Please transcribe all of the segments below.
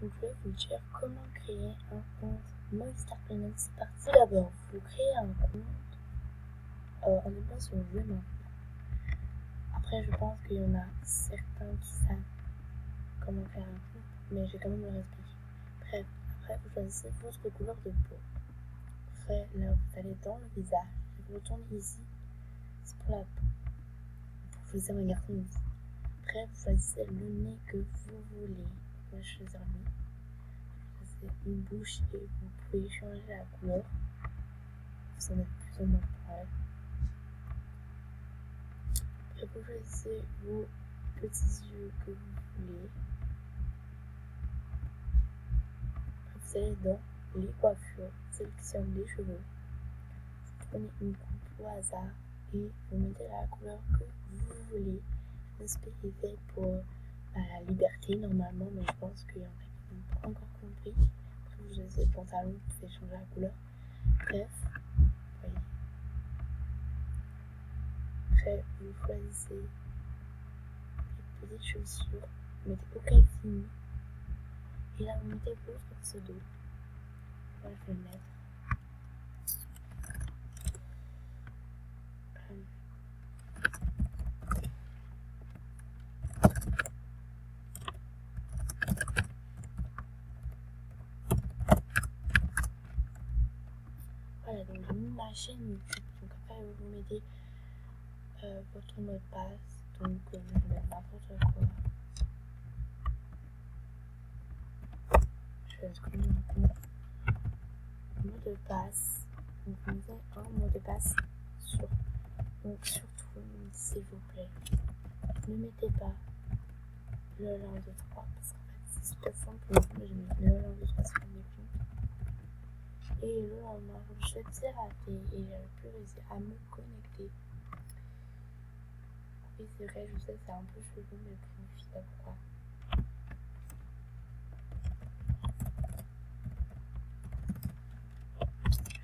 Donc je vais vous dire comment créer un compte Movistar Planet. C'est parti. D'abord, vous créez un compte en étant sur le jeu maintenant. Après, je pense qu'il y en a certains qui savent comment faire un compte, mais je vais quand même le expliquer. Bref, après vous choisissez votre couleur de peau. Après, là vous allez dans le visage, vous retournez ici, c'est pour la peau. Vous choisissez un garçon ici. Après, vous choisissez le nez que vous voulez. Moi, je choisis le nez. C'est une bouche et vous pouvez changer la couleur. Vous en êtes plus ou moins prêt. Après, vous choisissez vos petits yeux que vous voulez. Après, vous allez dans les coiffures, sélectionnez les cheveux. Vous prenez une coupe au hasard et vous mettez la couleur que vous voulez. L'aspect est fait pour la liberté normalement, mais je pense qu'il y en a qui n'ont pas encore compris. Après, vous choisissez le pantalon, vous pouvez changer la couleur. Bref, voyez. Après, vous choisissez les petites chaussures, vous mettez aucun fini. Et là, vous mettez votre pseudo. Moi, je vais le mettre. Voilà, donc j'ai mis ma chaîne YouTube. Donc après, vous mettez votre mot de passe. Donc, je vais mettre n'importe quoi. Je vais inscrire mon mot de passe. Donc, vous mettez un mot de passe sur. Donc, surtout, s'il vous plaît, ne mettez pas le 1, 2, 3. Parce qu'en fait, c'est super simple. Moi, je mets le 1, 2, 3 sur mes comptes. Et le lendemain, je suis raté et j'avais plus réussi à me connecter. Oui, c'est vrai, je sais, c'est un peu chelou, mais bon, je sais pas pourquoi.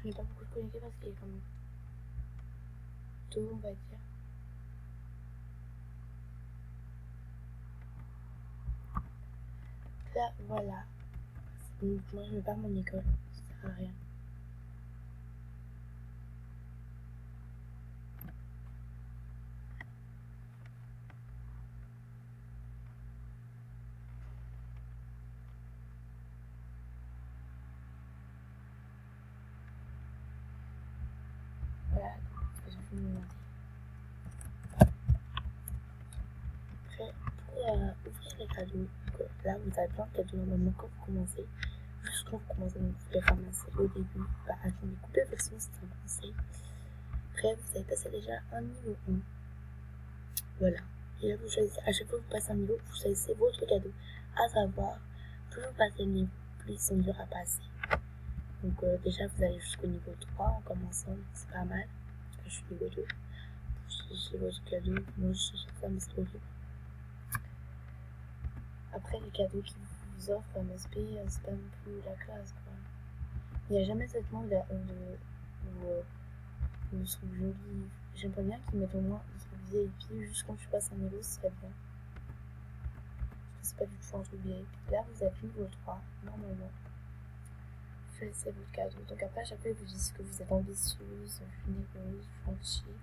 Je n'ai pas beaucoup de connecté parce qu'il est comme tôt, on va dire. Là, voilà. Donc, moi, je vais pas à mon école, ça sert à rien. Voilà, donc, je vais vous demander. Après, pour ouvrir les cadeaux, donc, là, vous avez plein de cadeaux normalement quand vous commencez. Juste quand vous commencez, donc, vous les ramasser au début. Bah, attendez, coupez votre son, c'est un conseil. Après, vous avez passé déjà un niveau 1. Voilà. Et là, vous choisissez, à chaque fois que vous passez un niveau, vous choisissez votre cadeau. À savoir, plus vous passez le niveau, plus ils sont durs à passer. Donc, déjà, vous allez jusqu'au niveau 3 en commençant, c'est pas mal. Parce que je suis niveau 2. Vous choisissez votre cadeau. Moi, je cherche ça, mais c'est horrible. Après, les cadeaux qu'ils vous offrent MSP, c'est pas non plus la classe, quoi. Il n'y a jamais cette manque où je trouve joli. J'aimerais bien qu'ils mettent au moins des trucs VIP juste quand tu passes un niveau, ce serait bien. C'est pas du tout un truc VIP. Là, vous êtes niveau 3, normalement. Vous choisissez votre cadeau. Donc après, à chaque fois, ils vous disent que vous êtes ambitieuse, généreuse, gentille,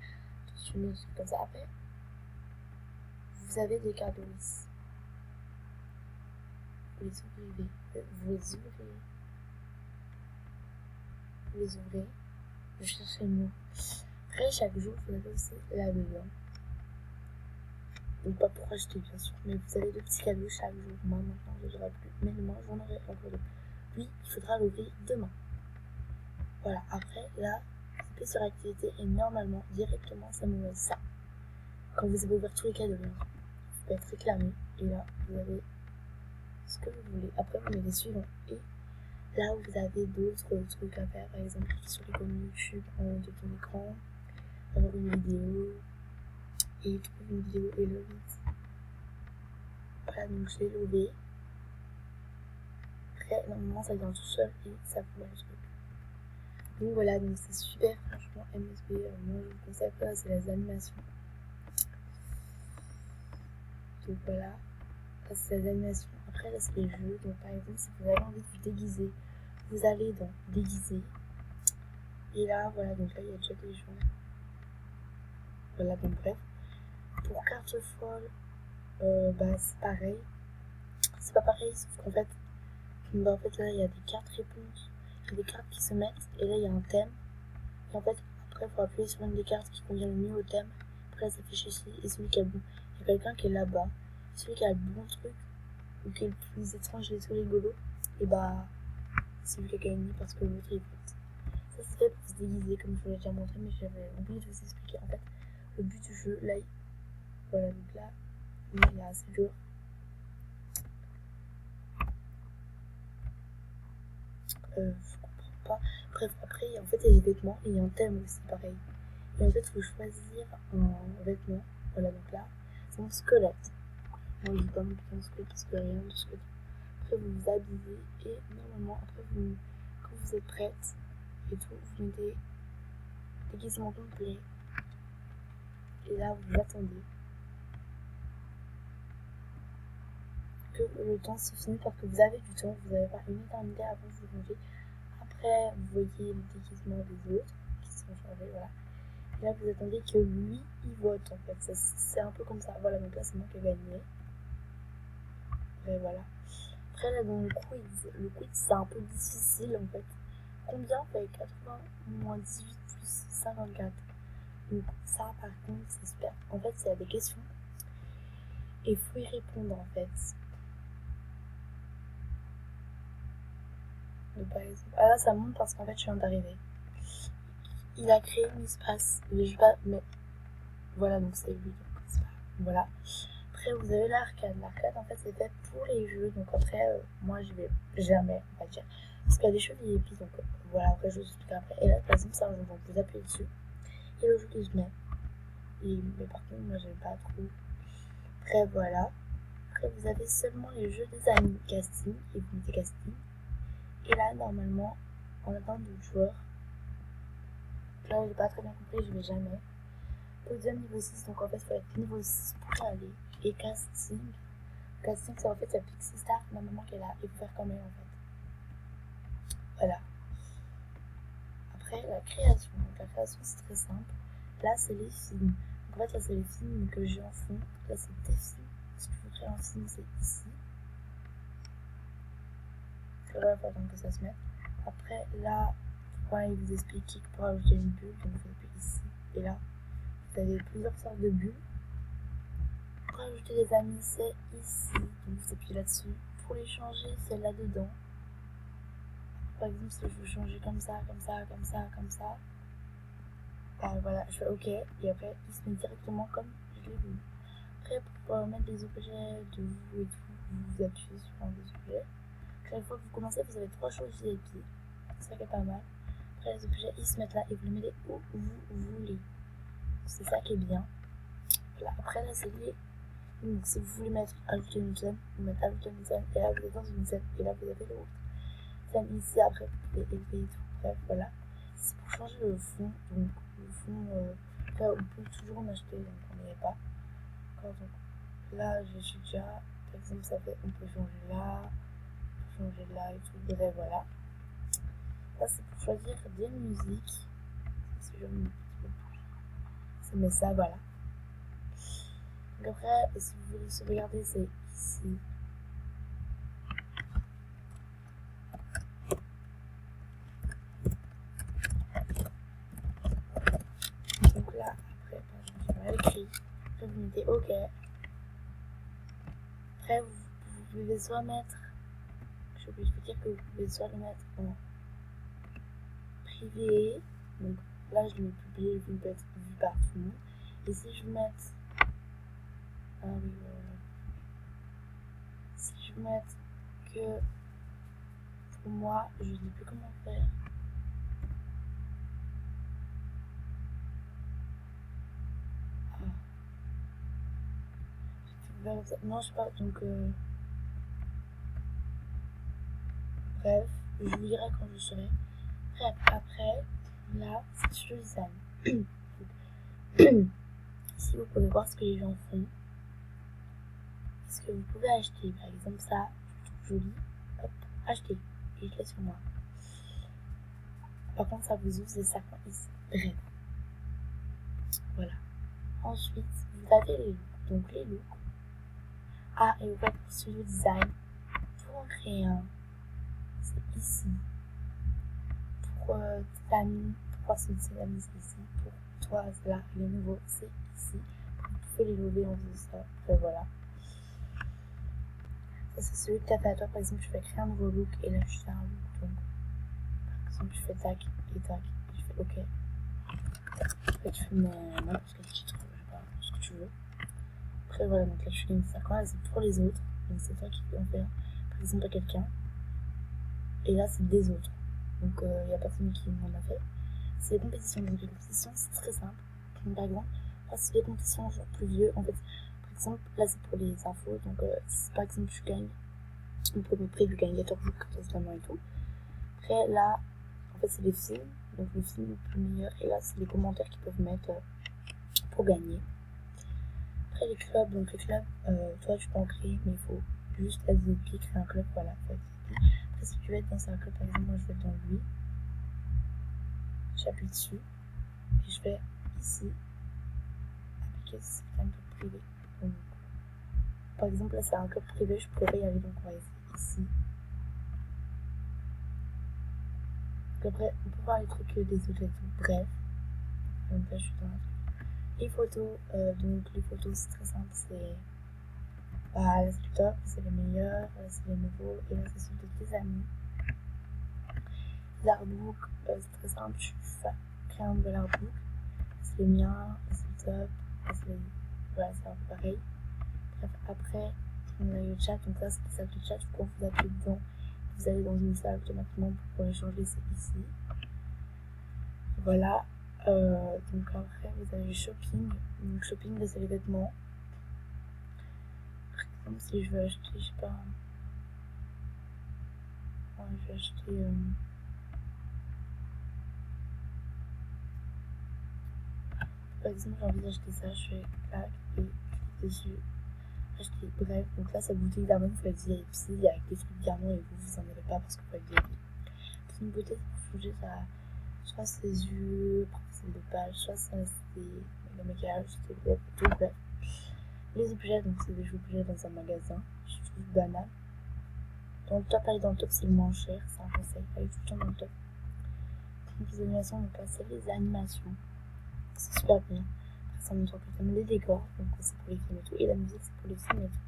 attentionneuse, comme ça. Après, vous avez des cadeaux ici. Vous les ouvrez. Vous les ouvrez. Je cherche le mot. Après, chaque jour, vous avez aussi là-dedans. Donc, pas pour acheter, bien sûr, mais vous avez de petits cadeaux chaque jour. Moi, maintenant, je n'aurai plus. Mais demain, j'en aurai encore deux. Puis, il faudra l'ouvrir demain. Voilà. Après, là, vous cliquez sur activité et normalement, directement, ça me met ça. Quand vous avez ouvert tous les cadeaux, vous pouvez être réclamé. Et là, vous avez ce que vous voulez. Après, vous mettez suivant. Et là où vous avez d'autres trucs à faire, par exemple, sur les communes YouTube, en haut de ton écran, avoir une vidéo, et trouver une vidéo et le vite. Voilà, donc je l'ai levé. Après, normalement, ça vient tout seul et ça vous met le truc. Donc voilà, donc c'est super, franchement, MSB, moi je vous conseille pas, c'est les animations. Donc voilà, c'est les animations. Après, là, c'est les jeux. Donc, par exemple, si vous avez envie de vous déguiser, vous allez dans déguiser. Et là, voilà, donc là, il y a déjà des gens. Voilà, donc bref. Pour carte folle, c'est pareil. C'est pas pareil, sauf qu'en fait, en fait, là, il y a des cartes réponses. Il y a des cartes qui se mettent. Et là, il y a un thème. Et en fait, après, il faut appuyer sur une des cartes qui convient le mieux au thème. Après, ça s'affiche ici. Et celui qui a le bon. Il y a quelqu'un qui est là-bas. Celui qui a le bon truc, ou qui est le plus étrange et le plus rigolo, et c'est lui qui a gagné parce que l'autre est fait. Ça, c'est fait pour se déguiser, comme je vous l'ai déjà montré, mais j'avais oublié de vous expliquer. En fait, le but du jeu, là, voilà, donc là, il est assez dur. Je comprends pas. Bref, après, en fait, il y a des vêtements et il y a un thème aussi, pareil. Et en fait, il faut choisir un vêtement. Voilà, donc là, c'est mon squelette. Moi, je dis pas mon squelette parce qu'il n'y a rien de squelette. Après, vous vous habillez et normalement, après, quand vous êtes prête et tout, vous mettez déguisement complet. Et là, vous attendez que le temps se finisse parce que vous avez du temps. Vous n'avez pas une éternité avant de vous ranger. Après, vous voyez le déguisement des autres qui sont changés, voilà. Et là, vous attendez que lui, il vote en fait. C'est un peu comme ça. Voilà, donc là, c'est moi qui ai gagné. Et voilà. Après, là, dans le quiz, c'est un peu difficile en fait. Combien fait 80 moins 18 plus 54? Donc, ça, par contre, c'est super. En fait, c'est des questions. Et il faut y répondre en fait. Donc, par exemple, là, ça monte parce qu'en fait, je viens d'arriver. Il a créé un espace. Mais je pas. Mais voilà, donc c'est lui. Donc, c'est pas... Voilà. Après, vous avez l'arcade. L'arcade, en fait, c'est fait pour les jeux. Donc, après, moi, je vais jamais, on va dire. Parce qu'il y a des jeux VIP. Donc, voilà, après, je vous explique après. Et là, par exemple, c'est un jeu. Donc, vous appuyez dessus. Et le jeu qui se met. Mais par contre, moi, j'aime pas trop. Après, voilà. Après, vous avez seulement les jeux des amis casting. Et vous mettez casting. Et là, normalement, on attend d'autres joueurs. Là, j'ai pas très bien compris, je vais jamais. Podium niveau 6, donc en fait, il faut être niveau 6 pour y aller. Et casting. Casting, c'est en fait la Pixie Star, ma maman qui est là, et faut faire comme elle en fait. Voilà. Après, la création. Donc, la création, c'est très simple. Là, c'est les films. Donc, en fait, là, c'est les films que j'ai en fond. Là, c'est des films. Si tu veux créer un film, c'est ici. Là, il faut attendre que ça se mette. Après, là, il vous explique qu'il pour ajouter une bulle. Donc, vous appuyez ici. Et là, vous avez plusieurs sortes de bulles. Pour ajouter des amis, c'est ici. Donc, vous appuyez là-dessus. Pour les changer, c'est là-dedans. Par exemple, si je veux changer comme ça, comme ça, comme ça, comme ça, voilà, je fais OK. Et après, il se met directement comme je l'ai vu. Après, pour mettre des objets de vous et tout, vous appuyez sur un des objets. Chaque fois que vous commencez, vous avez 3 choses VIP. C'est ça qui est pas mal. Après, les objets, ils se mettent là et vous les mettez où vous voulez. C'est ça qui est bien. Voilà. Après, là, c'est lié. Donc, si vous voulez mettre ajouter une scène, vous mettez ajouter une scène. Et là, vous êtes dans une scène. Et là, vous avez l'autre scène ici. Après, vous pouvez élever et tout. Bref, voilà. C'est pour changer le fond. Donc, le fond, après, on peut toujours en acheter. Donc, on n'y est pas. Donc, là, je suis déjà. Par exemple, ça fait. On peut changer là. On peut changer là et tout. Bref, voilà. Ça, c'est pour choisir des musiques. Si je me ça met ça, voilà. Donc après, si vous voulez sauvegarder, c'est ici. Donc là, après, j'ai mal écrit. Après, vous mettez OK. Après, vous pouvez soit mettre. Je vais vous dire que vous pouvez soit le mettre en privé. Donc là, je l'ai publié, il peut être vu par tout le monde. Et si je veux mettre. Ah oui, si je veux mettre que pour moi, je ne sais plus comment faire. Non, je sais pas. Donc, bref, je vous dirai quand je serai. Bref, après, là, c'est sur les amis. Ici, vous pouvez voir ce que les gens font. Ce que vous pouvez acheter. Par exemple, ça, joli, hop, acheter. Et je l'ai sur moi. Par contre, ça vous ouvre des sacs ici. Bref. Voilà. Ensuite, vous avez les looks. Donc, les looks. Ah, et vous avez pour Studio Design. Pour en créer un, c'est ici. Pour tes amis, pour tes amis, c'est ici. Pour toi, c'est là. Les nouveaux, c'est ici. Vous pouvez les lever en faisant ça. Après, voilà. Ça, c'est celui que tu as fait à toi. Par exemple, je vais créer un nouveau look et là, je fais un look. Donc, par exemple, je fais tac et tac. Et je fais OK. Après, tu fais n'importe quel titre, je sais pas, ce que tu veux. Après, voilà, donc là, je fais une sacoche, c'est pour les autres. Donc, c'est toi qui peux en faire, par exemple, à quelqu'un. Et là, c'est des autres. Donc, il n'y a personne qui m'en a fait. C'est les compétitions. Donc, les compétitions, c'est très simple. Donc, par exemple, là, c'est les compétitions genre plus vieux. En fait, par exemple, là, c'est pour les infos. Donc, si par exemple, tu gagnes, on peut à peu près, tu gagnes 14 jours, 14 diamants et tout. Après, là, en fait, c'est les films. Donc, le film le plus meilleur. Et là, c'est les commentaires qu'ils peuvent mettre pour gagner. Après, les clubs. Donc, les clubs, toi, tu peux en créer, mais il faut juste créer un club. Voilà, faut Après, si tu veux être dans un club, par exemple, moi, je vais être dans lui. J'appuie dessus. Et je vais ici. Appliquer ce système de privé. Donc, par exemple, là, c'est un club privé. Je pourrais y aller. Donc, on va ici. Donc, après, on peut voir les trucs des autres et tout. Bref. Donc, là, je suis dans les photos. Donc, les photos, c'est très simple. C'est là, c'est le top, c'est les meilleurs, là, c'est les nouveaux, et là, c'est ceux de tes amis. Les artbooks, c'est très simple, tu crées un nouvel artbook, c'est les miens, c'est le top, c'est les... Voilà, c'est un peu pareil. Bref, après, on a le chat, donc là, c'est des salles de chat, quand vous appuyez dedans, vous allez dans une salle automatiquement pour les changer, c'est ici. Voilà, donc après, vous avez le shopping, donc shopping, c'est les vêtements. Par exemple, si je veux acheter, je sais pas, ouais, je vais acheter... Par exemple, j'ai envie d'acheter ça, je fais clac et clique dessus, acheter. Bref, donc là, sa boutique d'armement, vous faites VIP avec des trucs diamants et vous en avez pas parce que vous faites VIP. C'est une beauté pour changer ça, soit ses yeux, c'est le dopage, soit c'est le maquillage, c'est tout, bref. Les objets, donc c'est des objets dans un magasin, je trouve banal. Dans le top, aller dans le top, c'est le moins cher, c'est un conseil, allez tout le temps dans le top. Donc les animations, donc là, c'est les animations, c'est super bien. Ça montre plutôt les décors, donc c'est pour les films et tout, et la musique c'est pour les films et tout.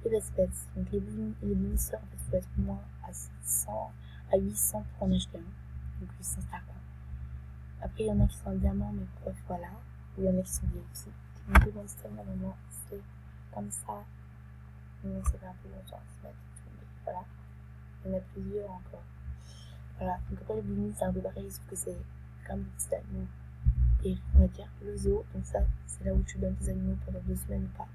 Les best bets, donc les mini-sœurs, en fait, il faut être moins à 700, à 800 pour en acheter un, donc 800 stars quoi. Après, il y en a qui sont en diamant, mais bref, voilà, ou il y en a qui sont vieux aussi. Donc le monster, normalement, c'est comme ça, mais ça fait un peu longtemps à se mettre, mais voilà, il y en a plusieurs encore. Voilà, donc après les bounis, c'est un peu pareil, sauf que c'est comme des petits animaux. Et on va dire le zoo, donc ça c'est là où tu donnes tes animaux pendant 2 semaines ou pas.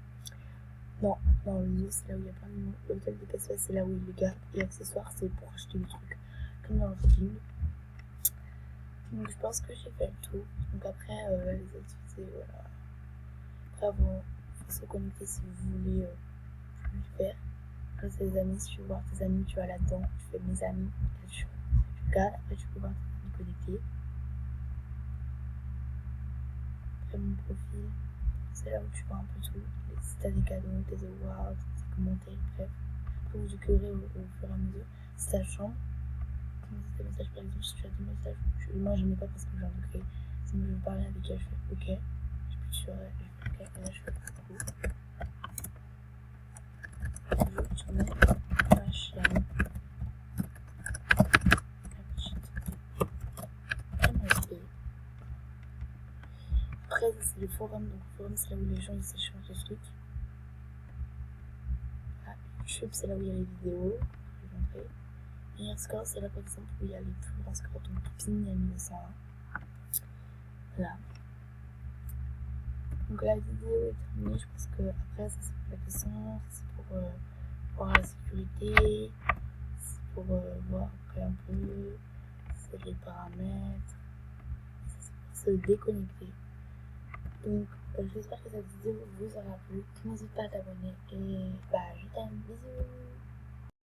Non, dans le zoo c'est là où il y a plein d'animaux. L'hôtel de Pessoa c'est là où ils les gardent. Et accessoires c'est pour acheter des trucs comme dans le film. Donc je pense que j'ai fait le tour. Donc après les activités, voilà. Après bon, il faut se connecter si vous voulez plus le faire. Après c'est les amis, si tu veux voir tes amis, tu vas là-dedans, tu fais mes amis, tu regardes, après tu peux voir tes amis connectés. Après mon profil. C'est là où tu vois un peu tout, si t'as des cadeaux, des awards, des commentaires, bref. Après vous découvrirez au fur et à mesure. Si ta chambre, comme si tes messages par exemple, si tu as des messages, moi j'en ai pas parce que j'en ai créé. Si je veux parler avec elle, je fais OK. Je peux sur elle, je fais OK, et là je fais coucou. Je remets ma chaîne. Après, c'est le forum, donc le forum c'est là où les gens ils s'échangent des trucs. Ah, YouTube c'est là où il y a les vidéos, je vais montrer. Meilleur score, c'est là par exemple où il y a les plus grands scores, donc Pupine, il y a 1901. Voilà. Donc la vidéo est terminée, je pense que après ça c'est pour la question, c'est pour voir la sécurité, c'est pour voir après un peu, c'est les paramètres, c'est pour se déconnecter. Donc j'espère que cette vidéo vous aura plu, n'hésite pas à t'abonner et bah je t'aime, bisous.